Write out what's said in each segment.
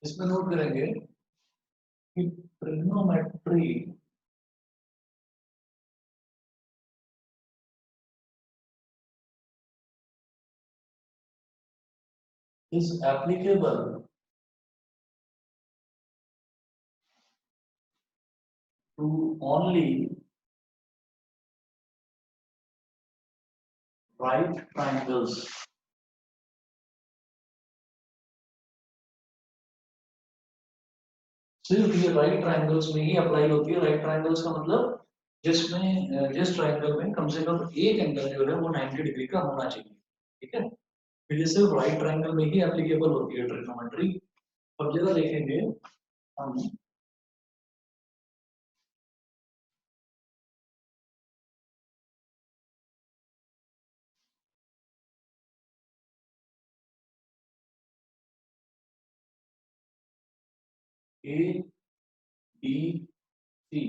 इसमें नोट करेंगे कि trigonometry is applicable to only right triangles. सिर्फ ये राइट ट्राइंगल्स में ही अप्लाई होती है। राइट ट्राइंगल्स का मतलब जिसमें जिस ट्राइंगल में कम से कम एक एंगल जो है वो 90 डिग्री का होना चाहिए। ठीक है, तो ये सिर्फ राइट ट्राइंगल में ही एप्लीकेबल होती है ट्रिग्नोमेट्री। अब जरा देखेंगे हम ए बी सी।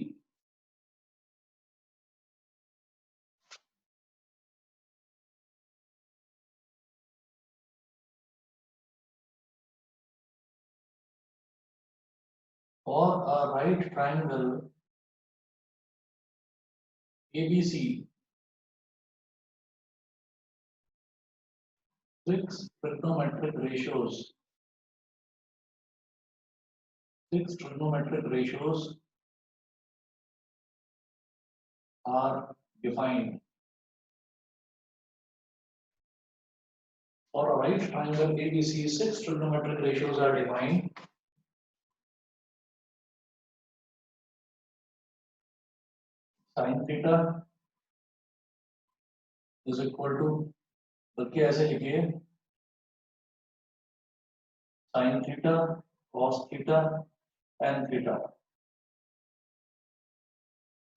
और right triangle ABC, 6 trigonometric ratios, 6 trigonometric ratios are defined. For a right triangle ABC, 6 trigonometric ratios are defined. Sin theta is equal to, बल्कि ऐसे लिखिए, sin theta, cos theta, tan theta.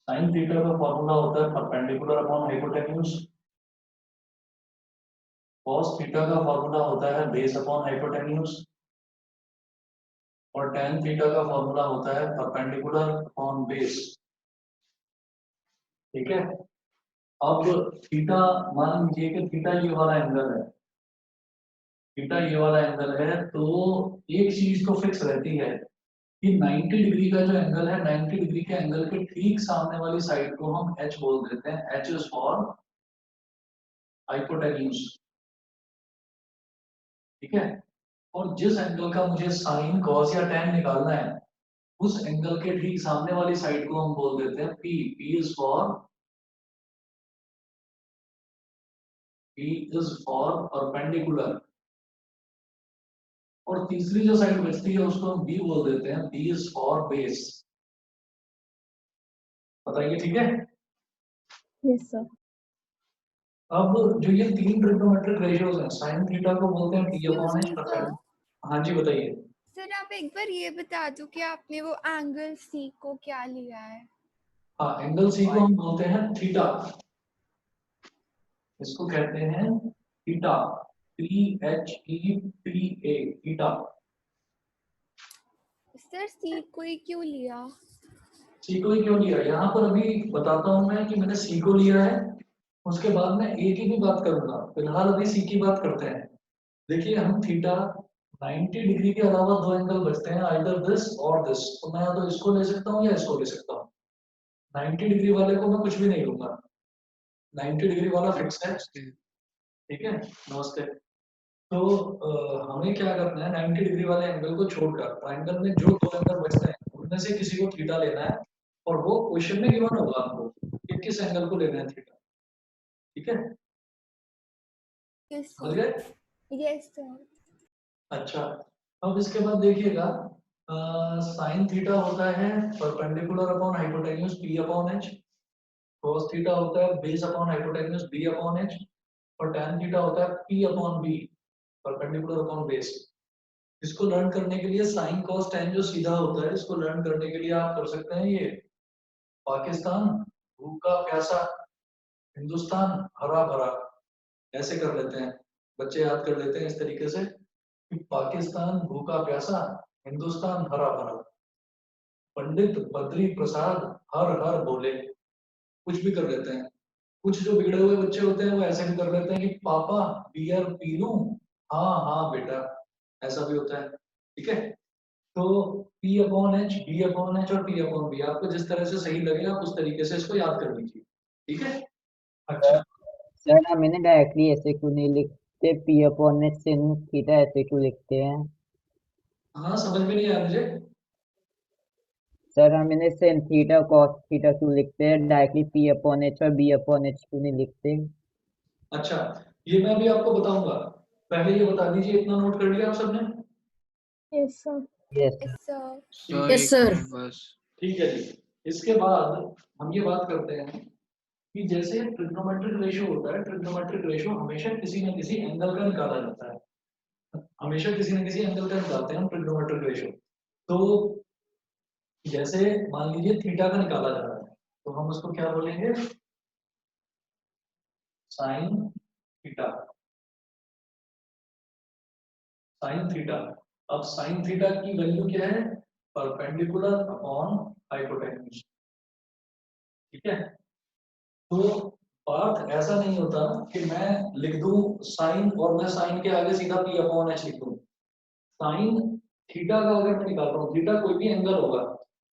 sin theta का formula होता है perpendicular upon hypotenuse. cos theta का formula होता है base upon hypotenuse. और tan theta का फॉर्मूला होता है परपेंडिकुलर अपॉन बेस। ठीक है, अब थीटा, मान लीजिए कि थीटा ये वाला एंगल है, थीटा ये वाला एंगल है, तो एक चीज तो फिक्स रहती है कि 90 डिग्री का जो एंगल है, 90 डिग्री के एंगल के ठीक सामने वाली साइड को हम h बोल देते हैं। h is for hypotenuse. ठीक है, और जिस एंगल का मुझे साइन कॉस या tan निकालना है, उस एंगल के ठीक सामने वाली साइड को हम बोल देते हैं p। p is for perpendicular. और तीसरी जो साइड बचती है उसको हम बी बोल देते हैं, बी इज फॉर बेस। बताइए, ठीक है। Yes sir. अब जो ये तीन ट्रिग्नोमेट्रिक रेशियोज हैं, साइन थीटा को बोलते हैं p एक्सक्यूज अपॉन मी सर। h। हाँ जी, बताइए। सर आप एक बार ये बता दो कि आपने वो एंगल सी को क्या लिया है। हाँ, एंगल सी को हम बोलते हैं थीटा। इसको कहते हैं थीटा, THETA, थीटा। सर सी को ही क्यों लिया। सी को ही क्यों लिया, यहाँ पर अभी बताता हूँ मैं कि मैंने सी को लिया है। उसके बाद मैं ए की भी बात करूंगा, फिलहाल अभी सी की बात करते हैं। देखिए, हम थीटा 90 डिग्री के अलावा दो एंगल बचते हैं, आइदर दिस और दिस। तो मैं या तो इसको ले सकता हूँ या इसको ले सकता हूँ। 90 डिग्री वाले को मैं कुछ भी नहीं लूंगा, 90 डिग्री वाला फिक्स है। ठीक है, नमस्ते। तो हमें क्या करना है, 90 डिग्री वाले एंगल को छोड़कर ट्राइंगल में जो दो एंगल बचते हैं उनमें से किसी को थीटा लेना है। और वो क्वेश्चन में गिवन होगा हमको कि किस एंगल को लेना है थीटा। ठीक है, यस समझ सर। गए। Yes sir. अच्छा, अब इसके बाद देखिएगा, साइन थीटा होता है perpendicular upon hypotenuse p upon h। cos theta होता है बेस अपॉन हाइपोटेन्यूज b अपॉन h। और tan थीटा होता है p upon b, perpendicular upon base. इसको लर्न करने के लिए साइन कॉस tan जो सीधा होता है, इसको लर्न करने के लिए आप कर सकते हैं ये, पाकिस्तान भूखा प्यासा, हिंदुस्तान हरा भरा। ऐसे कर लेते हैं, बच्चे याद कर लेते हैं इस तरीके से कि पाकिस्तान भूखा प्यासा, हिंदुस्तान हरा भरा। पंडित बद्री प्रसाद हर हर बोले। कुछ भी कर लेते हैं। कुछ जो बिगड़े हुए बच्चे होते हैं वो ऐसे भी कर लेते हैं कि पापा बियर पी लूं, हाँ हाँ बेटा, ऐसा भी होता है। ठीक है, तो P upon H, B upon H और P अपॉन बी, आपको जिस तरह से सही लगे आप उस तरीके से इसको याद कर लीजिए, ठीक है। अच्छा, सर हम इन्हें डायरेक्टली ऐसे क्यों नहीं लिखते, P upon H sin theta ऐसे क्यों लिखते हैं? हाँ समझ में नहीं आया मुझे। सर हम इन्हें sin थीटा cos थीटा क्यों लिखते हैं, डायरेक्टली पी अपॉन एच और बी अपॉन एच क्यों नहीं लिखते? अच्छा, ये मैं भी आपको बताऊंगा, पहले ये बता दीजिए, इतना नोट कर लिया आप सबने? Yes sir. Yes yes sir. Sir yes एक सर। मिनट बस। ठीक है जी। इसके बाद हम ये बात करते हैं कि जैसे ट्रिग्नोमेट्रिक रेशियो होता है, ट्रिग्नोमेट्रिक रेशियो हमेशा किसी न किसी एंगल का निकाला जाता है, हमेशा किसी न किसी एंगल का निकालते हैं हम ट्रिग्नोमेट्रिक रेशियो। तो जैसे मान लीजिए थीटा का निकाला जा रहा है, तो हम उसको क्या बोलेंगे, साइन थीटा, साइन थीटा। अब साइन थीटा की वैल्यू क्या है, परपेंडिकुलर अपॉन हाइपोटेन्यूज, ठीक है। तो बात ऐसा नहीं होता कि मैं लिख दूं साइन और मैं साइन के आगे सीधा पी अपॉन एच लिख दूं। साइन थीटा का अगर मैं निकालता हूँ, थीटा कोई भी एंगल होगा,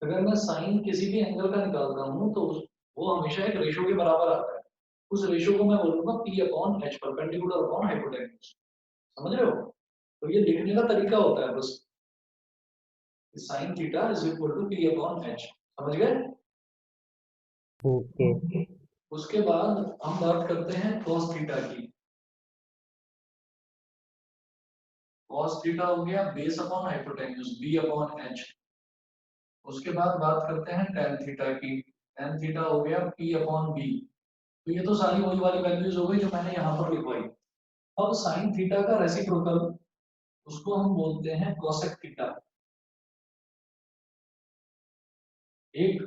अगर मैं साइन किसी भी एंगल का निकालता हूँ तो वो हमेशा एक रेशो के बराबर आता है। उस रेशो को मैं बोलूंगा P upon H, perpendicular upon hypotenuse, समझ रहे हो। तो ये लिखने का तरीका होता है बस, sine theta is equal to P upon H, समझ गए। ओके। उसके बाद हम बात करते हैं cos थीटा की। cos थीटा हो गया base upon hypotenuse b upon H. उसके बाद बात करते हैं tan थीटा की, tan थीटा हो गया p अपॉन b। तो ये तो सारी वही वाली वैल्यूज हो गई जो मैंने यहाँ पर लिखवाई। अब sin थीटा का रेसिप्रोकल, उसको हम बोलते हैं cosec थीटा। एक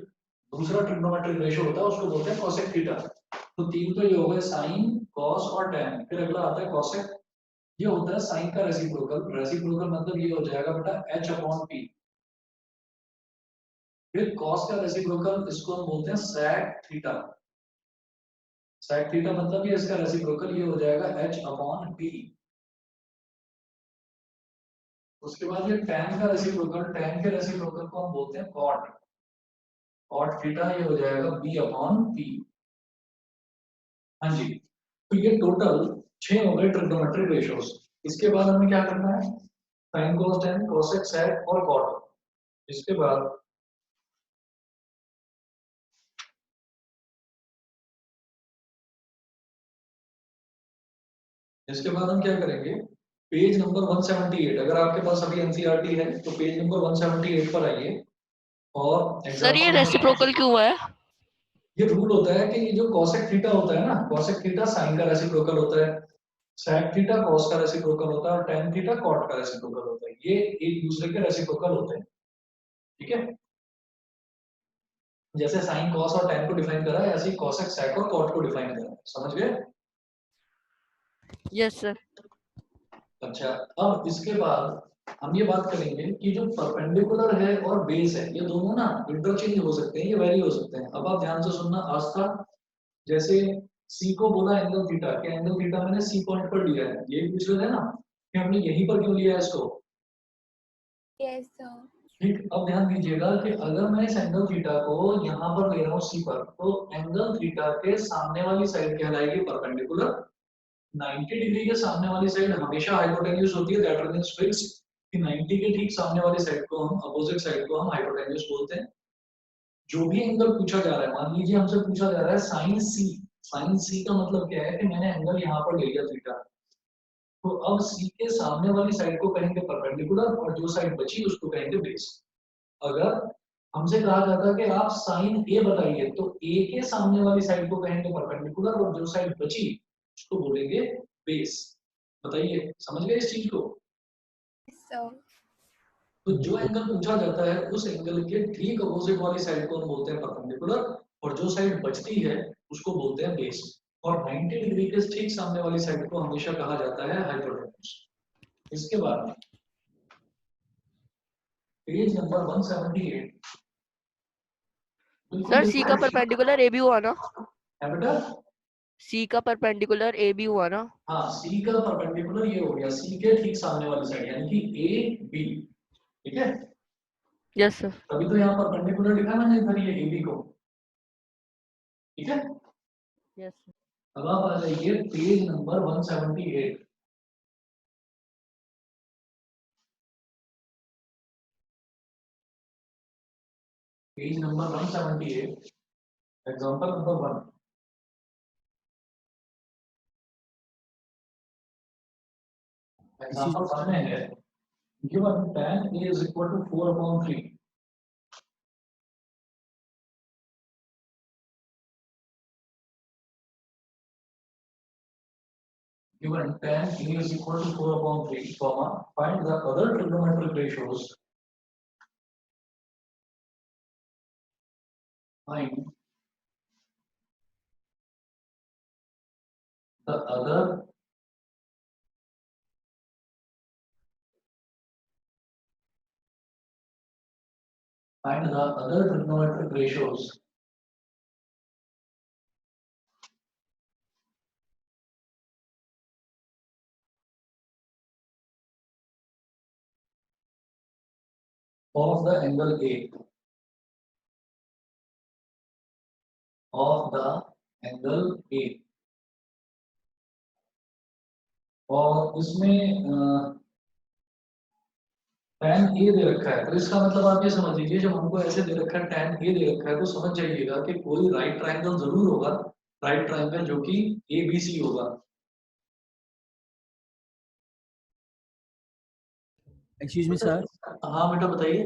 दूसरा ट्रिग्नोमेट्रिक रेशियो होता है उसको बोलते हैं cosec थीटा। तो तीन तो ये हो गए sin, cos और tan, फिर अगला आता है cosec। ये होता है साइन का रेसिप्रोकल, रेसिप्रोकल मतलब ये हो जाएगा बेटा h अपॉन p। फिर cos का रेसिप्रोकल, इसको हम बोलते हैं sec थीटा। sec थीटा मतलब ये इसका रेसिप्रोकल, ये हो जाएगा h अपॉन p। उसके बाद ये tan का रेसिप्रोकल, tan के रेसिप्रोकल को हम बोलते हैं cot, cot थीटा, ये हो जाएगा b अपॉन p। हाँ जी, तो ये टोटल 6 हो गए ट्रिग्नोमेट्रिक रेशियोज। इसके बाद हमें क्या करना है, sin cos tan cosec sec और cot। इसके बाद हम क्या करेंगे, पेज नंबर 178, अगर आपके पास अभी एनसीईआरटी है तो पेज नंबर 178 पर आइए और सर ये एग्जांपल रेसिप्रोकल क्यों है? ये रूल होता है कि ये जो cosec थीटा होता है ना, cosec थीटा sin का रेसिप्रोकल होता है, sec थीटा cos का रेसिप्रोकल होता है और tan थीटा cot का रेसिप्रोकल होता है। ये एक दूसरे के रेसिप्रोकल होते हैं, ठीक है। जैसे sin cos और tan को डिफाइन करा है, ऐसे ही cosec sec और cot को डिफाइन करा है, समझ गए। Yes sir. अच्छा, अब इसके बाद हम ये बात करेंगे कि जो परपेंडिकुलर है और बेस है, ये दोनों ना इंटरचेंज हो सकते हैं, ये वेरी हो सकते हैं। अब आप ध्यान से सुनना, आस्था, जैसे सी को बोला एंगल थीटा, क्या एंगल थीटा मैंने सी पॉइंट पर लिया है, ये पूछ रहे थे ना कि हमने यहीं पर क्यों लिया है इसको। Yes sir. ठीक, अब ध्यान दीजिएगा कि अगर मैं इस एंगल थीटा को यहाँ पर ले रहा हूँ सी पर, तो एंगल थीटा के सामने वाली साइड कहलाएगी परपेंडिकुलर। 90 डिग्री के सामने वाली साइड हमेशा हाइपोटेन्यूज होती है, दैट मींस फिक्स कि 90 के ठीक सामने वाली साइड को हम, अपोजिट साइड को हम हाइपोटेन्यूज बोलते हैं। जो भी एंगल पूछा जा रहा है, मान लीजिए हमसे पूछा जा रहा है साइन सी, साइन सी का मतलब क्या है कि मैंने एंगल यहाँ पर ले लिया थीटा, तो अब सी के सामने वाली साइड को कहेंगे परपेंडिकुलर और जो साइड बची उसको कहेंगे बेस। अगर हमसे कहा जाता है कि आप साइन ए बताइए, तो ए के सामने वाली साइड को कहेंगे परपेंडिकुलर और जो साइड बची उसको बोलेंगे बेस। बताइए, समझ गए इस चीज को। Yes sir. तो जो एंगल पूछा जाता है उस एंगल के ठीक अपोजिट वाली साइड को हम बोलते हैं परपेंडिकुलर और जो साइड बचती है उसको बोलते हैं बेस। और 90 डिग्री के ठीक सामने वाली साइड को हमेशा कहा जाता है हाइपोटेन्यूज। इसके बाद पेज नंबर 178, सर सी का परपेंडिकुलर ए भी हुआ ना? है बेटा। सी का परपेंडिकुलर ए भी हुआ ना? हाँ, सी का परपेंडिकुलर ये हो गया, सी के ठीक सामने वाली साइड यानी कि ए बी, ठीक है। Yes sir. तभी तो यहाँ परपेंडिकुलर लिखा मैंने इधर ये AB को, ठीक है। Yes sir. अब आप आ जाइए page number 178। Page number 178, example number 1। Example 1 में है given tan A is equal to 4/3। Given tan A is equal to 4/3, comma, find the other trigonometric ratios. Find the other trigonometric ratios of the angle A, of the angle A। और इसमें tan A दे रखा है, तो इसका मतलब आप ये समझ लीजिए, जब हमको ऐसे दे रखा है tan A दे रखा है, तो समझ जाइएगा कि कोई राइट ट्रायंगल जरूर होगा, राइट ट्रायंगल जो कि ABC होगा। Excuse me sir. हाँ बेटा बताइए।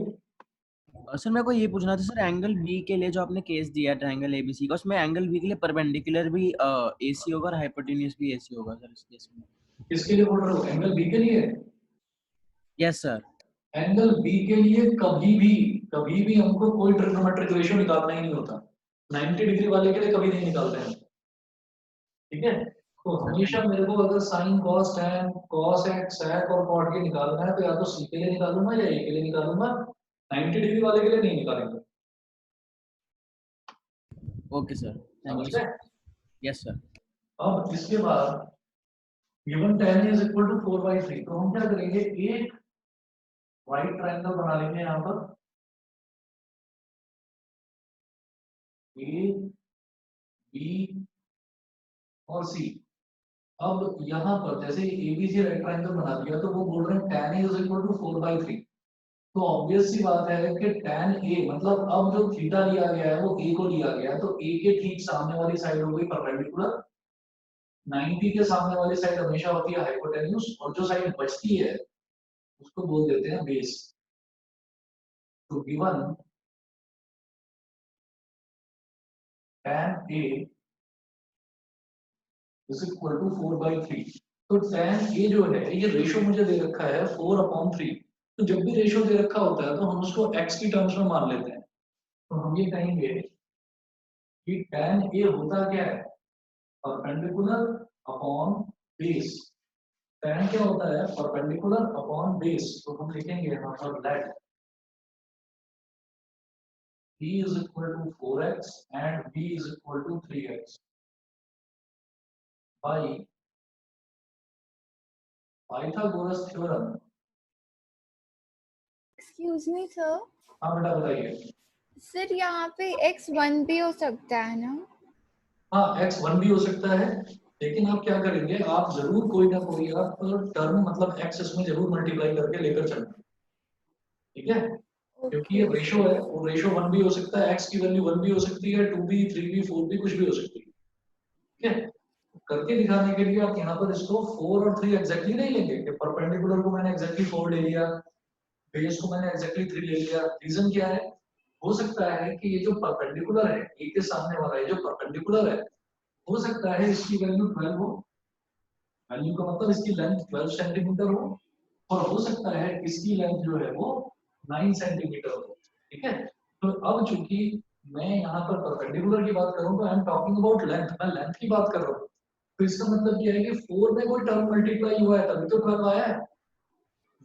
सर मेरे को ये पूछना था सर, एंगल बी के लिए जो आपने केस दिया ट्रायंगल एबीसी का, उसमें एंगल बी के लिए परपेंडिकुलर भी एसी होगा और हाइपोटेन्यूज भी एसी होगा सर इस केस में? किसके लिए बोल रहे हो? एंगल बी के लिए? Yes sir. एंगल बी के लिए कभी भी हमको कोई ट्रिग्नोमेट्रिक रेशियो निकालना ही नहीं होता। 90 डिग्री वाले के लिए कभी नहीं निकालते हैं, ठीक है। तो हमेशा मेरे को अगर sine cos tan cosec sec और कॉट के निकालना है, तो या तो सी के लिए निकालूंगा या ए के लिए निकालूंगा, 90 डिग्री वाले के लिए नहीं निकालेंगे। ओके सर, थैंक यू समझ सर। गए? Yes sir. अब इसके बाद given tan is equal to 4/3, तो हम क्या करेंगे, एक राइट ट्रायंगल बना लेंगे यहाँ पर, ए बी और सी। अब यहाँ पर जैसे एबीसी राइट ट्रायंगल बना दिया, तो वो बोल रहे हैं tan A is equal to 4/3। तो ऑब्वियस सी बात है कि tan A मतलब अब जो थीटा लिया गया है वो A को लिया गया है, तो A के ठीक सामने वाली साइड हो गई परपेंडिकुलर। 90 के सामने वाली साइड हमेशा होती है हाइपोटेन्यूज, और जो साइड बचती है उसको बोल देते हैं बेस। तो given tan A is equal to 4/3, तो tan A जो है ये रेशो मुझे दे रखा है 4/3। तो जब भी रेशो दे रखा होता है तो हम उसको x की टर्म्स में मान लेते हैं। तो हम ये कहेंगे कि tan A होता क्या है, परपेंडिकुलर अपॉन बेस। tan क्या होता है, परपेंडिकुलर अपॉन बेस। तो हम लिखेंगे यहाँ पर late b is equal to 4x and b is equal to 3x by Pythagoras theorem। Excuse me sir. हाँ बेटा बताइए। सर यहाँ पे x1 भी हो सकता है ना? हाँ x1 भी हो सकता है, लेकिन आप क्या करेंगे, आप जरूर कोई ना कोई आप टर्म मतलब x इसमें जरूर मल्टीप्लाई करके लेकर चलना, ठीक है। क्योंकि ये रेशो है, वो रेशो 1 भी हो सकता है, x की वैल्यू 1 भी हो सकती है, 2 भी 3 भी 4 भी कुछ भी हो सकती है, ठीक है। करके दिखाने के लिए आप यहाँ पर इसको 4 और 3 एग्जैक्टली नहीं लेंगे कि परपेंडिकुलर को मैंने एग्जैक्टली 4 ले लिया, बेस को मैंने एग्जैक्टली 3 ले लिया। रीजन क्या है, हो सकता है कि ये जो परपेंडिकुलर है, ए के सामने वाला ये जो परपेंडिकुलर है, हो सकता है इसकी वैल्यू 12 हो, वैल्यू का मतलब इसकी लेंथ 12 सेंटीमीटर हो, और हो सकता है इसकी लेंथ जो है वो 9 सेंटीमीटर हो, ठीक है। तो अब चूंकि मैं यहाँ पर परपेंडिकुलर की बात करूँ तो I am talking about length, मैं लेंथ की बात कर रहा हूँ। तो इसका मतलब क्या है कि 4 में कोई टर्म मल्टीप्लाई हुआ है तभी तो 12 आया है,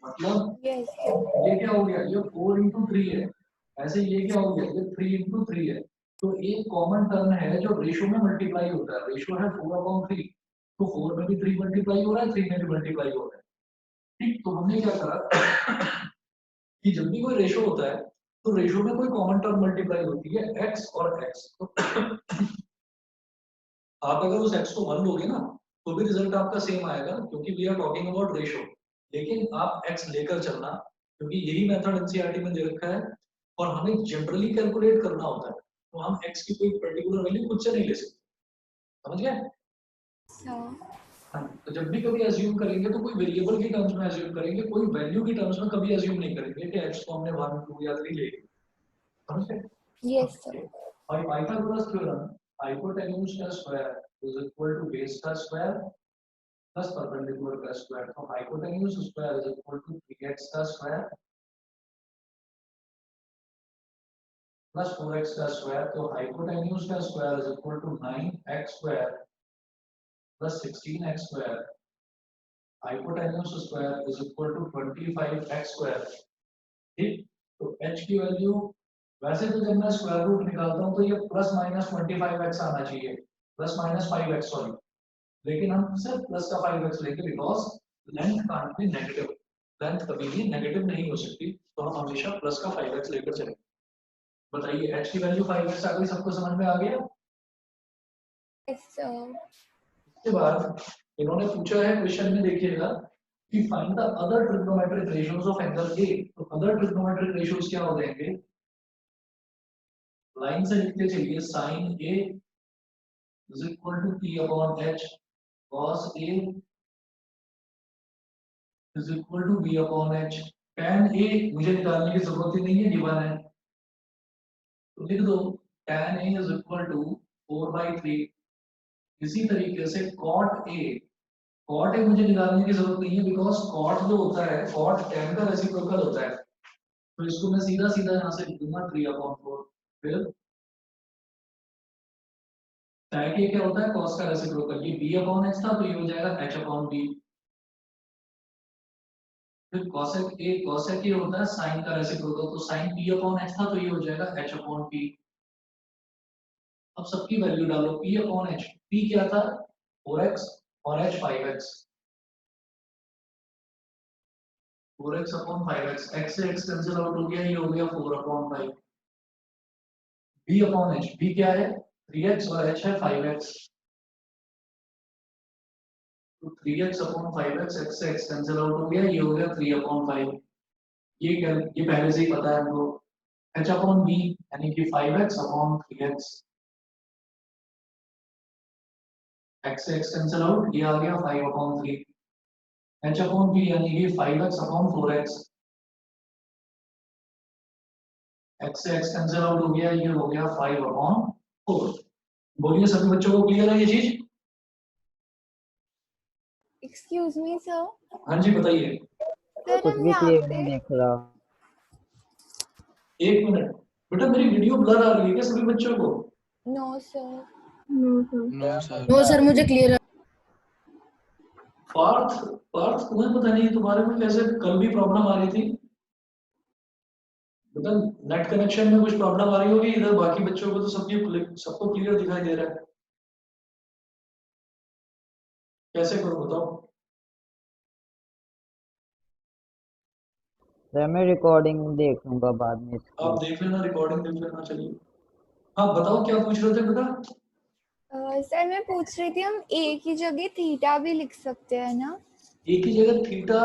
मतलब यस। ये क्या हो गया, ये 4 into 3 है, ऐसे ये क्या हो गया, ये 3 into 3 है। तो एक कॉमन टर्म है जो रेशो में मल्टीप्लाई होता है, रेशो है 4/3, तो 4 में भी 3 मल्टीप्लाई हो रहा है, 3 में भी मल्टीप्लाई हो रहा है, ठीक। तो हमने क्या करा कि जब भी कोई रेशो होता है तो रेशियो में कोई कॉमन टर्म मल्टीप्लाई होती है x और x। तो आप अगर उस x को 1 लोगे ना तो भी रिजल्ट आपका सेम आएगा, क्योंकि we are talking about ratio. लेकिन आप x लेकर चलना, क्योंकि यही मेथड एनसीईआरटी में दे रखा है और हमें जनरली कैलकुलेट करना होता है, तो हम x की कोई पर्टिकुलर वैल्यू खुद से नहीं ले सकते, समझ गए? सर हाँ, तो जब भी कभी एज्यूम करेंगे तो कोई वेरिएबल की टर्म्स में एज्यूम करेंगे, कोई वैल्यू की टर्म्स में कभी एज्यूम नहीं करेंगे कि x को हमने 1 2 या 3 ले लिया, समझ गए? Yes sir. By Pythagoras theorem, hypotenuse का square is equal to base का square plus perpendicular का square. So hypotenuse square is equal to 3x का square plus 4x का square. तो hypotenuse का square is equal to 9x square plus 16x square. Hypotenuse square is equal to 25x square. ठीक? तो h की value वैसे तो जब मैं स्क्वायर रूट निकालता हूँ तो ये प्लस माइनस 25x आना चाहिए, प्लस माइनस 5x सॉरी, लेकिन हम सिर्फ प्लस का 5x लेंगे because length can't be negative, length कभी भी नेगेटिव नहीं हो सकती, तो हम हमेशा प्लस का 5x लेकर चलेंगे। बताइए h की वैल्यू 5x आ गई, सबको समझ में आ गया? Yes sir. इसके बाद इन्होंने पूछा है क्वेश्चन में, देखिएगा कि find the other trigonometric ratios of angle A. तो अदर ट्रिग्नोमेट्रिक रेशियोज क्या हो जाएंगे? लाइन से लिखते चलिए, sine A is equal to p upon h, cos a is equal to b upon h। tan a मुझे निकालने की जरूरत ही नहीं है, गिवन है, तो लिख दो tan a is equal to 4/3। इसी तरीके से cot a मुझे निकालने की जरूरत नहीं है, बिकॉज cot जो होता है, cot tan का रेसिप्रोकल होता है, तो इसको मैं सीधा सीधा यहाँ से लिख दूंगा 3/4। फिर tan a क्या होता है? cos का रेसिप्रोकल, ये b अपॉन h था तो ये हो जाएगा h अपॉन b। फिर cosec a होता है sin का रेसिप्रोकल, तो sin p अपॉन h था तो ये हो जाएगा h अपॉन p। अब सबकी वैल्यू डालो, p अपॉन h, p क्या था? 4x और h 5x, 4x upon 5x, x से x कैंसिल आउट हो गया, ये हो गया 4 अपॉन 5। b अपॉन h, b क्या है? 3x और h है 5x, तो 3x अपॉन 5x, x से x कैंसिल आउट हो गया, ये हो गया 3 अपॉन 5। ये पहले से ही पता है हमको। h अपॉन b यानी कि 5x अपॉन 3x, x से x कैंसिल आउट, ये आ गया 5 अपॉन 3। h अपॉन b यानी कि 5x अपॉन 4x, x से x कैंसिल आउट हो गया, ये हो गया 5 अपॉन 4। बोलिए सभी बच्चों को क्लियर है ये चीज? Excuse me sir. हाँ जी बताइए। सर कुछ हम भी यहाँ क्लियर पे नहीं देख रहा। एक मिनट बेटा, मेरी वीडियो ब्लर आ रही है क्या सभी बच्चों को? No sir. No sir. No sir मुझे क्लियर है। पार्थ, पार्थ तुम्हें पता नहीं तुम्हारे में कैसे कल भी प्रॉब्लम आ रही थी बेटा, नेट कनेक्शन में कुछ प्रॉब्लम आ रही होगी, इधर बाकी बच्चों को तो सबको क्लियर दिखाई दे रहा है, कैसे करो बताओ? सर मैं रिकॉर्डिंग देख लूंगा बाद में इसकी। आप देख लेना, रिकॉर्डिंग देख लेना। चलिए हाँ बताओ क्या पूछ रहे थे बेटा? सर मैं पूछ रही थी, हम ए की जगह थीटा भी लिख सकते हैं ना? एक ही जगह थीटा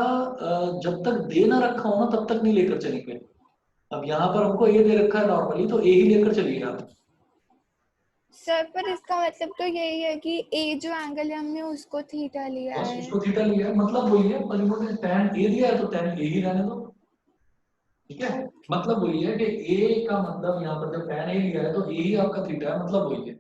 जब तक दे ना रखा हो ना तब तक नहीं लेकर चलेंगे। अब यहाँ पर हमको ए दे रखा है नॉर्मली, तो ए ही लेकर चलिए आप। सर पर इसका मतलब तो यही है कि ए जो एंगल है हमने उसको थीटा लिया बस है। उसको थीटा लिया है, मतलब वही है, पर इन्होंने tan ए दिया है तो tan ए ही रहने दो, ठीक है? मतलब वही है कि ए का मतलब यहाँ पर जब tan ए लिया है तो ए ही आपका थीटा है, मतलब वही है।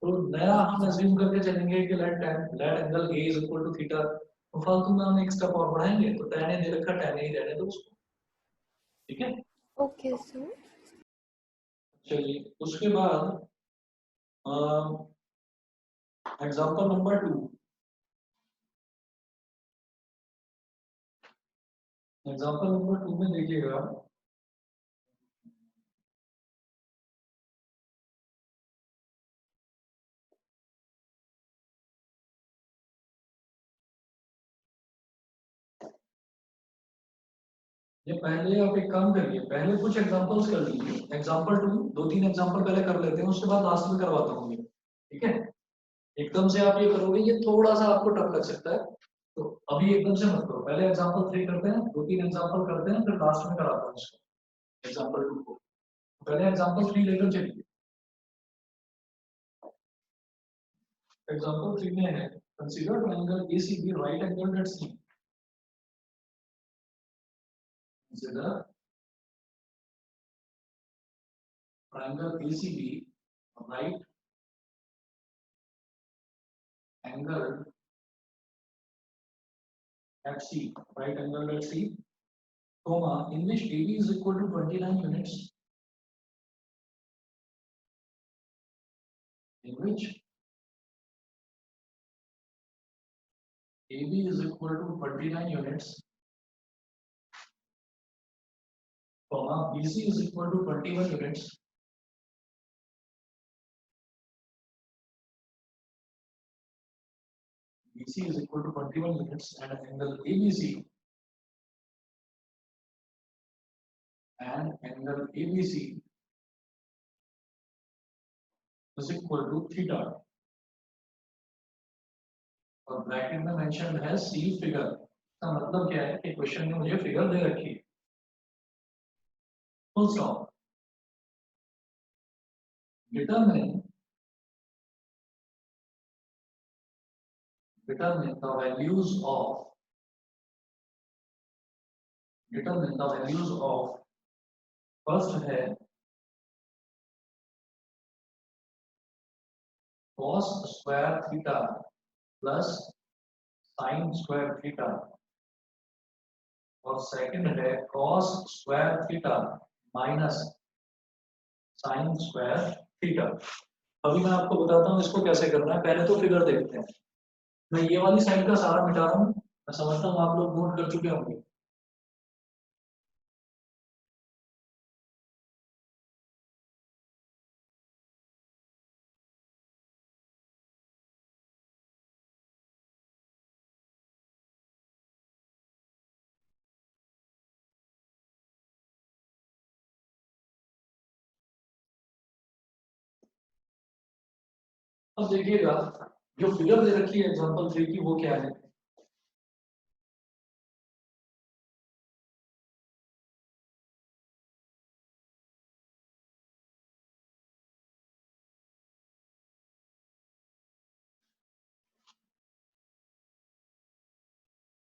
तो नया हम अज्यूम करके चलेंगे कि let angle A is equal to theta, तो फालतू में हम एक स्टेप और बढ़ाएंगे, तो tan ए दे रखा, tan ए ही रहने दो उसको, ठीक है? Okay sir. चलिए उसके बाद एग्जांपल नंबर 2, एग्जांपल नंबर 2 में देखिएगा, ये पहले आप एक काम करिए, पहले कुछ एग्जांपल्स कर लीजिए, एग्जांपल 2 2-3 एग्जांपल पहले कर लेते हैं, उसके बाद लास्ट में करवाता हूँ ये, ठीक है। एकदम से आप ये करोगे ये थोड़ा सा आपको टफ लग सकता है, तो अभी एकदम से मत करो, पहले एग्जांपल 3 करते हैं, 2-3 एग्जांपल करते हैं, फिर लास्ट में कराता हूँ इसको एग्जांपल 2 को। पहले एग्जांपल 3 लेकर चलिए। एग्जांपल 3 में है consider triangle ACB right angle at C. Consider triangle ACB right angle at C, right angle at C, comma, in which AB is equal to 29 units, in which AB is equal to 29 units, comma, BC is equal to 21 units, BC is equal to 21 units, and angle ABC is equal to theta. और bracket में mention है सी figure, का मतलब क्या है कि question में मुझे फिगर दे रखी है, full stop. determine the values of first है cos square theta plus sin square theta, और सेकंड है cos square theta minus sin square theta। अभी मैं आपको बताता हूँ इसको कैसे करना है, पहले तो फिगर देखते हैं। मैं ये वाली साइड का सारा मिटा रहा हूँ, मैं समझता हूँ आप लोग नोट कर चुके होंगे। अब देखिएगा जो फिगर दे रखी है एग्जांपल 3 की वो क्या है।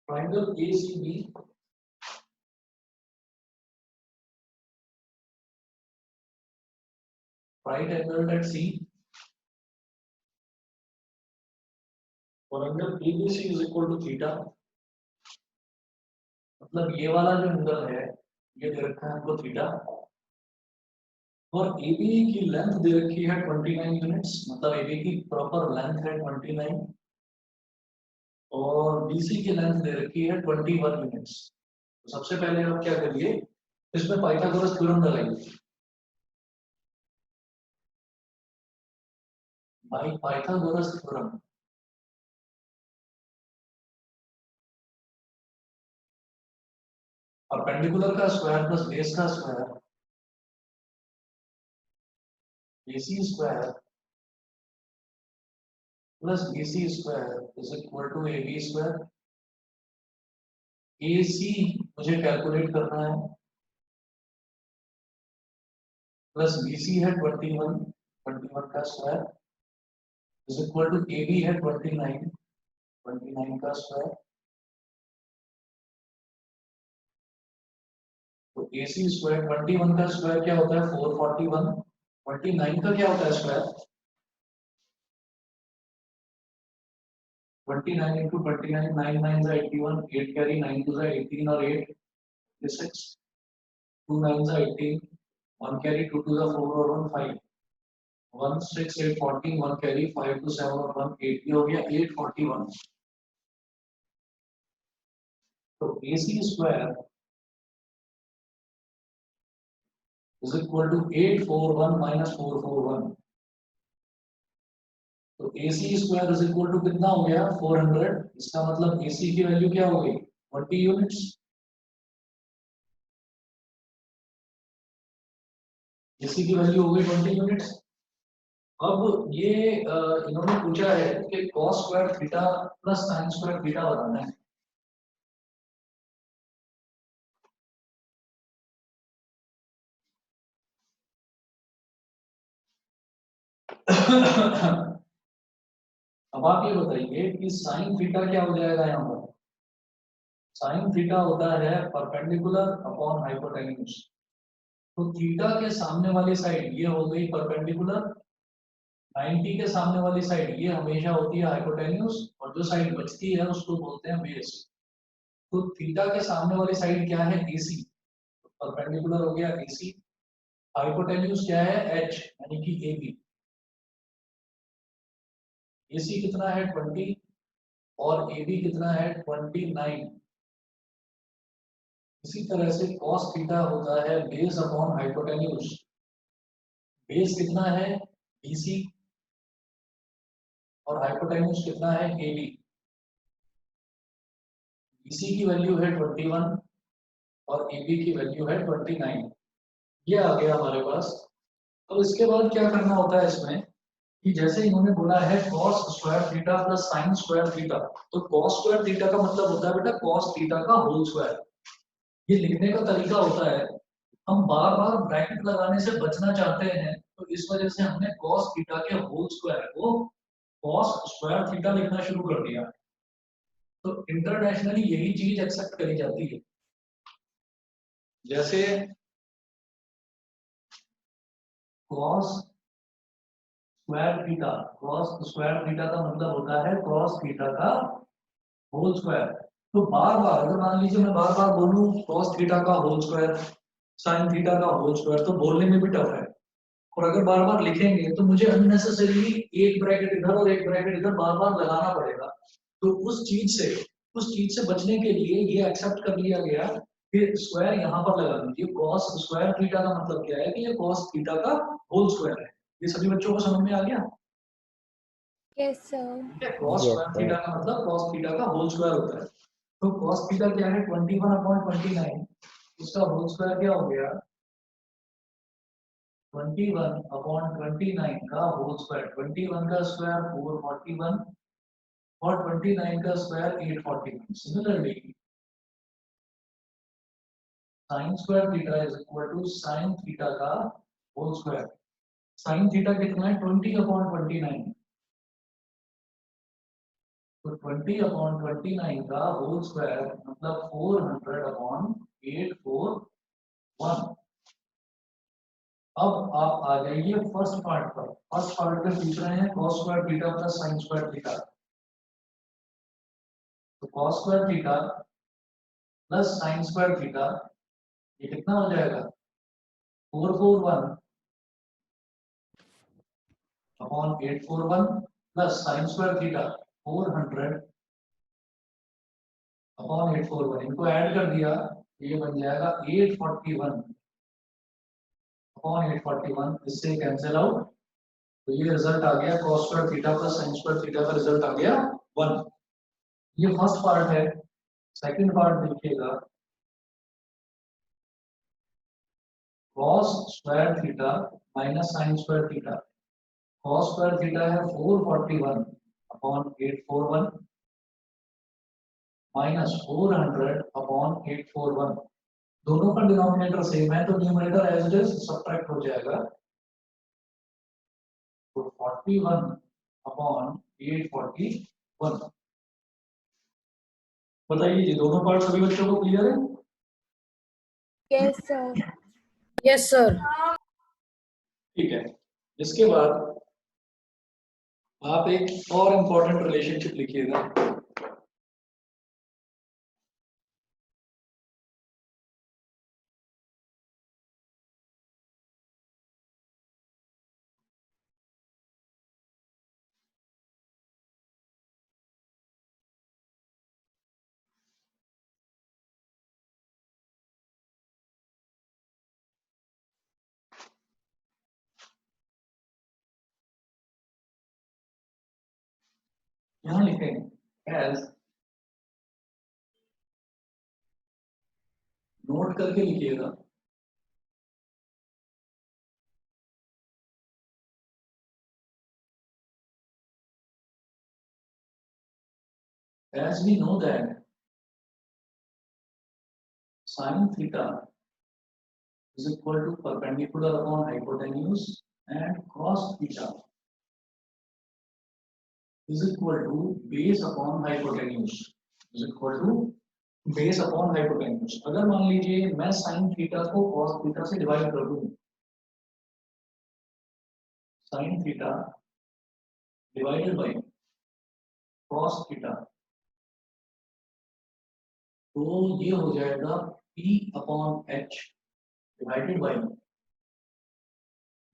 Triangle ACB right angle at C और angle ABC is equal to theta. मतलब ये वाला जो एंगल है ये दे रखा है हमको थीटा, और AB की लेंथ दे रखी है 29 यूनिट्स, मतलब AB की प्रॉपर लेंथ है 29 और BC की लेंथ दे रखी है 21 यूनिट्स। तो सबसे पहले आप क्या करिए, इसमें पाइथागोरस थ्योरम लगाइए। बाय पाइथागोरस थ्योरम परपेंडिकुलर का स्क्वायर प्लस बेस का square AC square plus BC square is equal to AB square. AC मुझे कैलकुलेट करना है, प्लस BC है 21 का square is equal to AB है 29 का स्क्वायर। तो AC स्क्वायर 21 का स्क्वायर क्या होता है 441, 29 का क्या होता है square 29 into 29, 9 9s are 81, 8 carry 9 2s are 18 और 8 6, 2 9s are 18, 1 carry 2 2s are 4 और 1 5, 1 6 8 14, 1 carry 5 2 7 और 1 8, ये हो गया 841। तो AC square is equal to 841 minus 441। तो AC square is equal to कितना हो गया 400। इसका मतलब AC की वैल्यू क्या हो गई 20 यूनिट्स। AC की वैल्यू हो गई 20 यूनिट्स। अब ये इन्होंने पूछा है कि cos square theta plus sin square theta बताना है। अब आप ये बताइए कि साइन थीटा क्या हो जाएगा यहाँ पर। साइन थीटा होता है परपेंडिकुलर अपॉन हाइपोटेन्यूज। तो थीटा के सामने वाली साइड ये हो गई परपेंडिकुलर, 90 के सामने वाली साइड ये हमेशा होती है हाइपोटेन्यूज, और जो साइड बचती है उसको बोलते हैं बेस। तो थीटा के सामने वाली साइड क्या है, AC, परपेंडिकुलर हो गया AC। हाइपोटेन्यूज क्या है, H यानी कि AB। AC कितना है 20 और AB कितना है 29। इसी तरह से cos थीटा होता है बेस अपॉन हाइपोटेन्यूज। बेस कितना है BC और हाइपोटेन्यूज कितना है AB। BC की वैल्यू है 21 और AB की वैल्यू है 29। ये आ गया हमारे पास। तो इसके बाद क्या करना होता है इसमें कि जैसे इन्होंने बोला है cos square theta plus sin square theta, तो cos स्क्वायर थीटा का मतलब होता है बेटा cos थीटा का होल स्क्वायर। ये लिखने का तरीका होता है, हम बार बार ब्रैकेट लगाने से बचना चाहते हैं, तो इस वजह से हमने cos थीटा के होल स्क्वायर को cos स्क्वायर थीटा लिखना शुरू कर दिया। तो इंटरनेशनली यही चीज एक्सेप्ट करी जाती है। जैसे cos square theta, cos square theta का मतलब होता है cos थीटा का होल स्क्वायर। तो बार बार अगर मान लीजिए मैं बार बार बोलूं cos थीटा का होल स्क्वायर, sin थीटा का होल स्क्वायर, तो बोलने में भी टफ है। और अगर बार बार लिखेंगे तो मुझे अननेसेसरीली एक ब्रैकेट इधर और एक ब्रैकेट इधर बार बार लगाना पड़ेगा। तो उस चीज से बचने के लिए ये एक्सेप्ट कर लिया गया कि स्क्वायर यहाँ पर लगा दीजिए। cos स्क्वायर थीटा का मतलब क्या है कि ये cos थीटा का होल स्क्वायर है। ये सभी बच्चों को समझ में आ गया। Yes sir. ठीक है, cos yes square sir. Theta का मतलब cos थीटा का होल स्क्वायर होता है। तो cos थीटा क्या है 21/29, उसका होल स्क्वायर क्या हो गया 21/29 का होल स्क्वायर। 21 का स्क्वायर 441 और 29 का square 841। Similarly sin square theta is equal to sin theta का होल स्क्वायर। sin थीटा कितना है 20/29, तो 20/29 का होल स्क्वायर मतलब 400/841। अब आप आ जाइए फर्स्ट पार्ट पर। फर्स्ट पार्ट में पूछ रहे हैं cos square theta plus sin square theta. तो cos square theta plus sin square theta ये कितना हो जाएगा 441/841 प्लस sin स्क्वायर थीटा 400/841। इनको ऐड कर दिया ये बन जाएगा 841/841। इससे कैंसिल आउट, तो ये रिजल्ट आ गया cos square theta plus sin square theta का रिजल्ट आ गया 1। ये फर्स्ट पार्ट है। सेकंड पार्ट देखिएगा, cos square theta minus sin square theta. cos square theta है 441/841 माइनस 400/841। दोनों का डिनोमिनेटर सेम है तो numerator as it is subtract हो जाएगा। तो 41/841। बताइए ये दोनों पार्ट सभी बच्चों को क्लियर है। Yes sir. Yes sir. ठीक है, इसके बाद आप एक और इंपॉर्टेंट रिलेशनशिप लिखिएगा। यहां लिखेंगे एज, नोट करके लिखिएगा, as we know that sin theta is equal to perpendicular upon hypotenuse and cos theta is equal to base upon hypotenuse is equal to base upon hypotenuse. अगर मान लीजिए मैं sine theta को cos theta से divide कर दूं, sine theta divided by cos theta, तो ये हो जाएगा p upon h divided by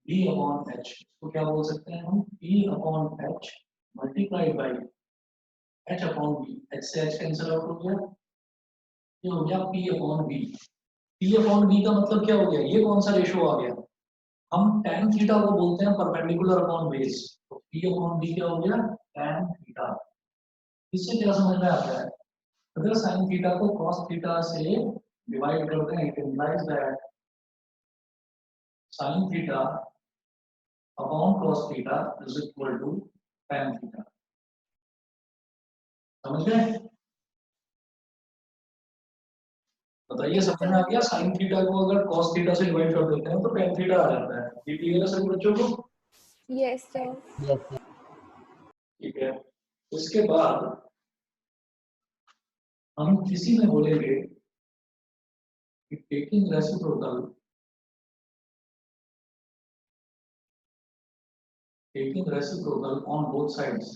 b अपॉन h। तो क्या बोल सकते हैं हम, p upon h multiplied by h upon b। h से h कैंसिल आउट हो गया, ये हो गया p upon b। p upon b का मतलब क्या हो गया, ये कौन सा रेशो आ गया, हम tan थीटा को बोलते हैं परपेंडिकुलर अपॉन बेस, तो p अपॉन b क्या हो गया, tan थीटा। इससे क्या समझ में आता है, अगर sin थीटा को cos थीटा से डिवाइड करते हैं, it implies that sin theta upon cos theta is equal to tan theta. समझ गए, बताइए समझ में आ गया। sin थीटा को अगर cos थीटा से डिवाइड कर देते हैं तो tan थीटा आ जाता है। ये क्लियर है सभी बच्चों को? Yes sir. Yes sir. ठीक है, उसके बाद हम किसी में बोलेंगे कि taking reciprocal on both sides,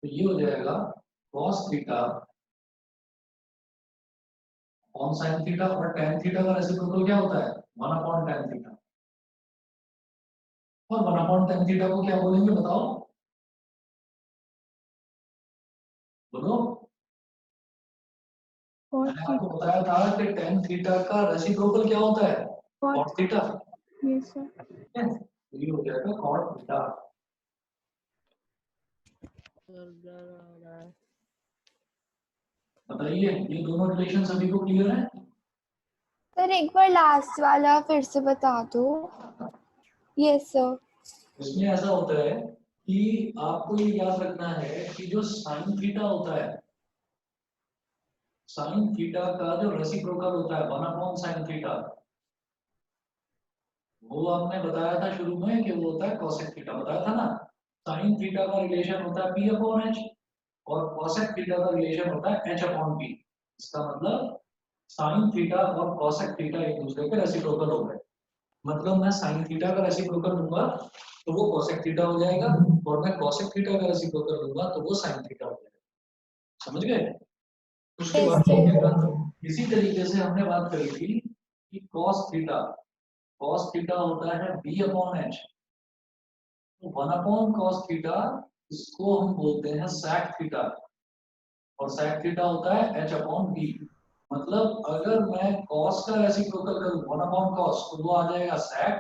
तो ये हो जाएगा cos theta on sin theta, और tan थीटा का रेसिप्रोकल क्या होता है, 1 अपॉन tan थीटा। और 1 अपॉन tan थीटा को क्या बोलेंगे बताओ, बोलो। मैंने आपको बताया था कि tan थीटा का रेसिप्रोकल क्या होता है, cot थीटा। Yes sir. तो ये हो जाएगा cot थीटा। बताइए ये दोनों रिलेशन सभी को क्लियर है? सर एक बार लास्ट वाला फिर से बता दो। Yes sir. इसमें ऐसा होता है कि आपको ये याद रखना है कि जो sin थीटा होता है, sin थीटा का जो रेसिप्रोकल होता है 1 अपॉन sin थीटा, वो आपने बताया था शुरू में कि वो होता है cosec थीटा, बताया था ना। sin थीटा का रिलेशन होता है p अपॉन h और cosec थीटा का रिलेशन होता है h अपॉन p। इसका मतलब sin थीटा और cosec थीटा एक दूसरे के रेसिप्रोकल हो गए। मतलब मैं sin थीटा का रेसिप्रोकल लूंगा तो वो cosec थीटा हो जाएगा, और मैं cosec थीटा का रेसिप्रोकल लूंगा तो वो sin थीटा हो जाएगा। समझ गए? उसके यस बाद सर। इसी तरीके से हमने बात करी थी कि cos थीटा होता है b अपॉन h, तो 1 अपॉन cos थीटा इसको हम बोलते हैं sec थीटा, और sec थीटा होता है h अपॉन b। मतलब अगर मैं cos का रेसिप्रोकल करूं 1 अपॉन cos तो वो आ जाएगा sec,